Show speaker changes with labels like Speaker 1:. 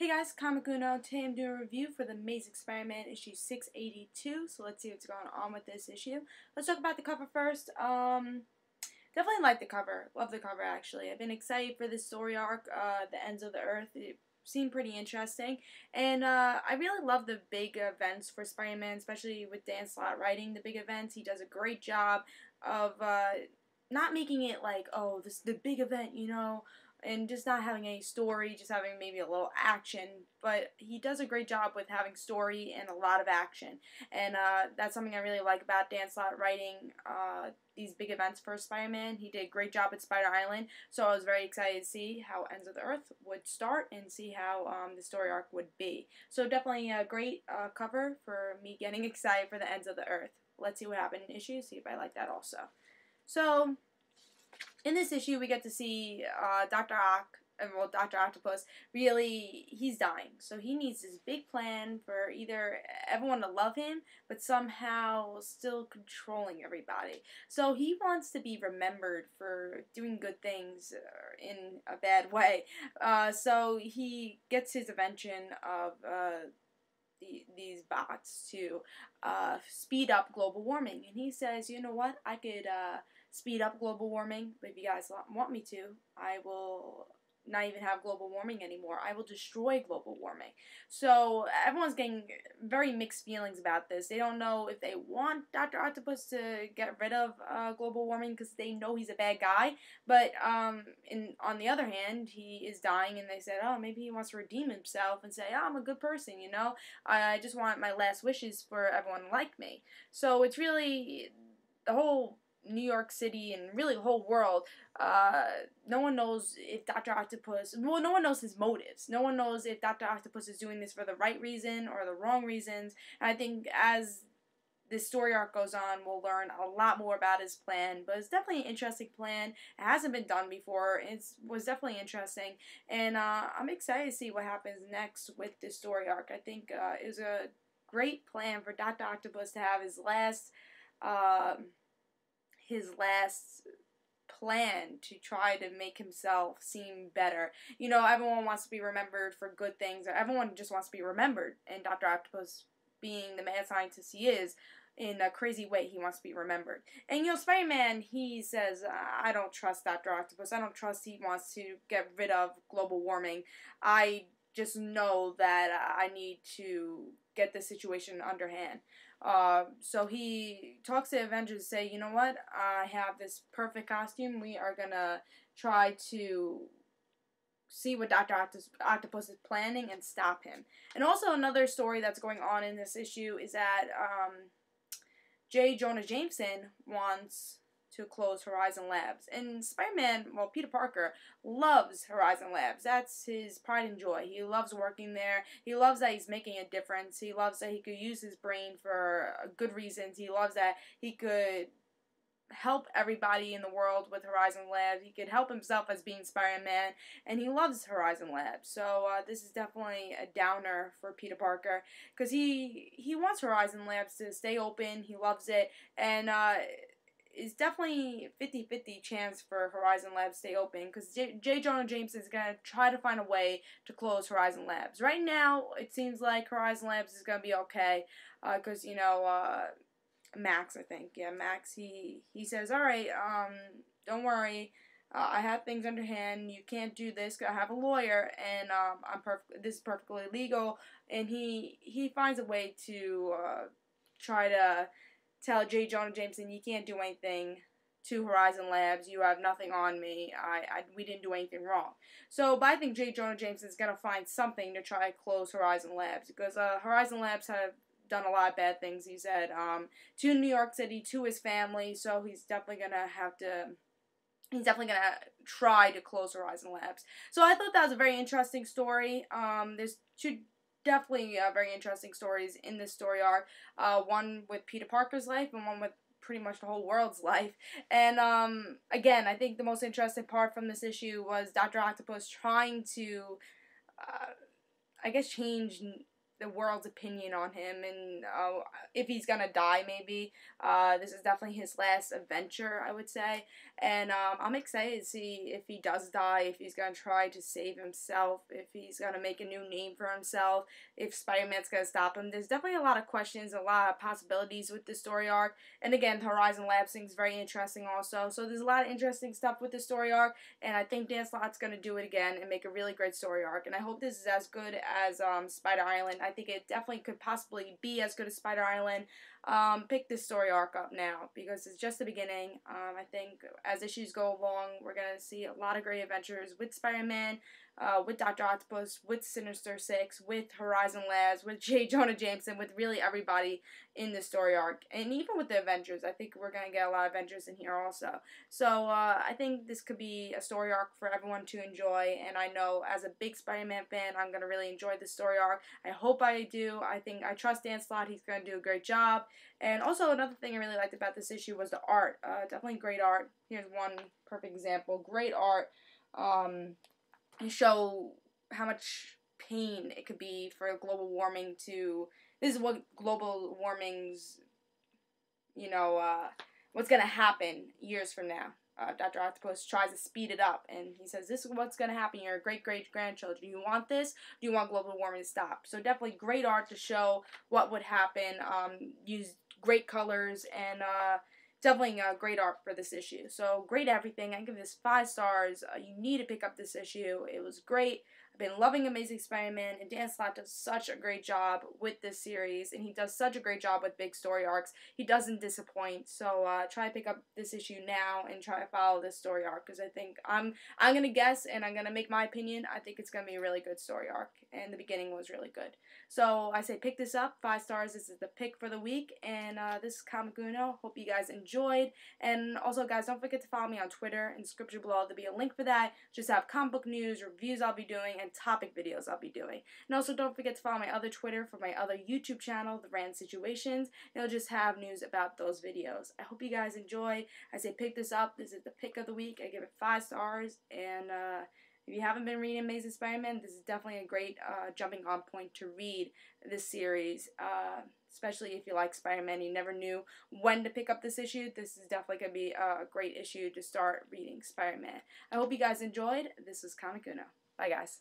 Speaker 1: Hey guys, Comic Uno. Today I'm doing a review for the Amazing Spider-Man issue 682. So let's see what's going on with this issue. Let's talk about the cover first. Definitely like the cover. Love the cover actually. I've been excited for this story arc, The Ends of the Earth. It seemed pretty interesting. And I really love the big events for Spider-Man, especially with Dan Slott writing the big events. He does a great job of not making it like, oh, this is the big event, and just not having any story, just having maybe a little action. But he does a great job with having story and a lot of action. And that's something I really like about Dan Slott writing these big events for Spider-Man. He did a great job at Spider Island, so I was very excited to see how Ends of the Earth would start and see how the story arc would be. So definitely a great cover for me getting excited for the Ends of the Earth. Let's see what happened in issue, see if I like that also. So, in this issue, we get to see Dr. Octopus, really, he's dying. So he needs this big plan for either everyone to love him, but somehow still controlling everybody. So he wants to be remembered for doing good things in a bad way. So he gets his invention of these bots to speed up global warming. And he says, you know what, I could speed up global warming, but if you guys want me to, I will not even have global warming anymore. I will destroy global warming. So everyone's getting very mixed feelings about this. They don't know if they want Dr. Octopus to get rid of global warming because they know he's a bad guy. But on the other hand, he is dying, and they said, oh, maybe he wants to redeem himself and say, oh, I'm a good person, I just want my last wishes for everyone to like me. So it's really the whole New York City and really the whole world, no one knows if Dr. Octopus, well, no one knows his motives. No one knows if Dr. Octopus is doing this for the right reason or the wrong reasons. And I think as this story arc goes on, we'll learn a lot more about his plan, but it's definitely an interesting plan. It hasn't been done before. It was definitely interesting, and I'm excited to see what happens next with this story arc. I think it was a great plan for Dr. Octopus to have his last plan to try to make himself seem better. Everyone wants to be remembered for good things, or everyone just wants to be remembered, and Dr. Octopus, being the mad scientist he is, in a crazy way, he wants to be remembered. And, Spider-Man, he says, I don't trust Dr. Octopus. I don't trust he wants to get rid of global warming. I just know that I need to get the situation underhand. So he talks to Avengers and say, you know what, I have this perfect costume. We are gonna try to see what Dr. Octopus is planning and stop him. And also another story that's going on in this issue is that J. Jonah Jameson wants to close Horizon Labs. And Spider-Man, well, Peter Parker, loves Horizon Labs. That's his pride and joy. He loves working there. He loves that he's making a difference. He loves that he could use his brain for good reasons. He loves that he could help everybody in the world with Horizon Labs. He could help himself as being Spider-Man, and he loves Horizon Labs. So this is definitely a downer for Peter Parker, because he wants Horizon Labs to stay open. He loves it, and it's definitely 50-50 chance for Horizon Labs to stay open, because J. Jonah Jameson is going to try to find a way to close Horizon Labs. Right now, it seems like Horizon Labs is going to be okay, because, Max, I think. Yeah, Max, he says, alright, don't worry, I have things underhand, you can't do this, I have a lawyer, and this is perfectly legal, and he finds a way to try to tell J. Jonah Jameson, you can't do anything to Horizon Labs, you have nothing on me, we didn't do anything wrong. So, but I think J. Jonah Jameson is going to find something to try to close Horizon Labs, because Horizon Labs have done a lot of bad things, he said, to New York City, to his family, so he's definitely going to try to close Horizon Labs. So I thought that was a very interesting story. There's two definitely very interesting stories in this story arc. One with Peter Parker's life and one with pretty much the whole world's life. And again, I think the most interesting part from this issue was Dr. Octopus trying to, change the world's opinion on him, and if he's gonna die, maybe. This is definitely his last adventure, I would say, and I'm excited to see if he does die, if he's gonna try to save himself, if he's gonna make a new name for himself, if Spider-Man's gonna stop him. There's definitely a lot of questions, a lot of possibilities with the story arc, and again, the Horizon Labs thing is very interesting also, so there's a lot of interesting stuff with the story arc, and I think Dan Slott's gonna do it again and make a really great story arc, and I hope this is as good as Spider Island. I think it definitely could possibly be as good as Spider Island. Pick this story arc up now, because it's just the beginning. I think as issues go along, we're going to see a lot of great adventures with Spider-Man, with Dr. Octopus, with Sinister Six, with Horizon Labs, with J. Jonah Jameson, with really everybody in the story arc, and even with the Avengers. I think we're going to get a lot of Avengers in here also. So I think this could be a story arc for everyone to enjoy, and I know as a big Spider-Man fan, I'm going to really enjoy this story arc. I hope I do. I trust Dan Slott. He's going to do a great job. And also, another thing I really liked about this issue was the art. Definitely great art. Here's one perfect example. Great art. To show how much pain it could be for global warming to... This is what global warming's, what's going to happen years from now. Dr. Octopus tries to speed it up, and he says, this is what's going to happen to your great-great-grandchildren. Do you want this? Do you want global warming to stop? So definitely great art to show what would happen. Use great colors, and definitely great art for this issue. So great everything. I give this 5 stars. You need to pick up this issue. It was great. I've been loving Amazing Spider-Man, and Dan Slott does such a great job with this series, and he does such a great job with big story arcs. He doesn't disappoint, so try to pick up this issue now and try to follow this story arc, because I think I'm going to guess, and I'm going to make my opinion. I think it's going to be a really good story arc, and the beginning was really good. So I say pick this up, 5 stars. This is the pick for the week, and this is Comic Uno. Hope you guys enjoyed, and also, guys, don't forget to follow me on Twitter. In the description below, there'll be a link for that. Just have comic book news, reviews I'll be doing, and topic videos I'll be doing. And also, don't forget to follow my other Twitter for my other YouTube channel, The Rand Situations. It'll just have news about those videos. I hope you guys enjoy. I say pick this up. This is the pick of the week. I give it 5 stars, and if you haven't been reading Amazing Spider-Man, this is definitely a great jumping on point to read this series, especially if you like Spider-Man. You never knew when to pick up this issue. This is definitely going to be a great issue to start reading Spider-Man. I hope you guys enjoyed. This is Comic Uno. Bye, guys.